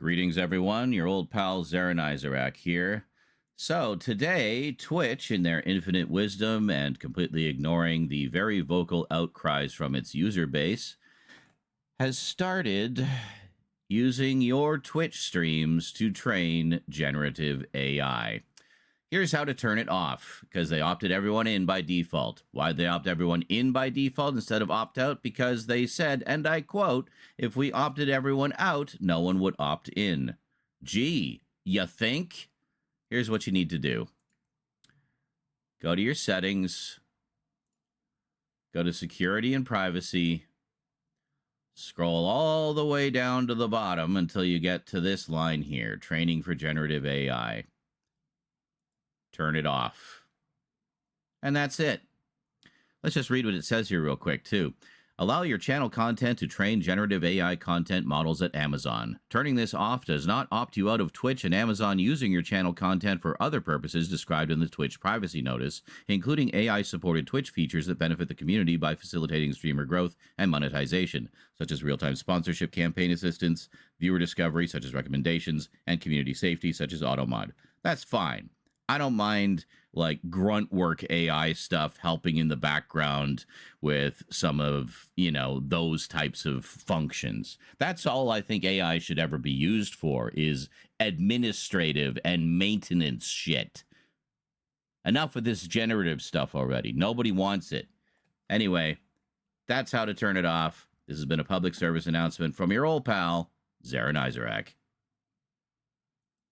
Greetings, everyone. Your old pal Zaran Izarak here. So, today, Twitch, in their infinite wisdom and completely ignoring the very vocal outcries from its user base, has started using your Twitch streams to train generative AI. Here's how to turn it off, because they opted everyone in by default. Why'd they opt everyone in by default instead of opt out? Because they said, and I quote, if we opted everyone out, no one would opt in. Gee, you think? Here's what you need to do. Go to your settings. Go to security and privacy. Scroll all the way down to the bottom until you get to this line here, training for generative AI. Turn it off. And that's it. Let's just read what it says here real quick, too. Allow your channel content to train generative AI content models at Amazon. Turning this off does not opt you out of Twitch and Amazon using your channel content for other purposes described in the Twitch privacy notice, including AI-supported Twitch features that benefit the community by facilitating streamer growth and monetization, such as real-time sponsorship campaign assistance, viewer discovery, such as recommendations, and community safety, such as automod. That's fine. I don't mind like grunt work AI stuff helping in the background with some of, those types of functions. That's all I think AI should ever be used for is administrative and maintenance shit. Enough with this generative stuff already. Nobody wants it. Anyway, that's how to turn it off. This has been a public service announcement from your old pal, Zaran Izarak.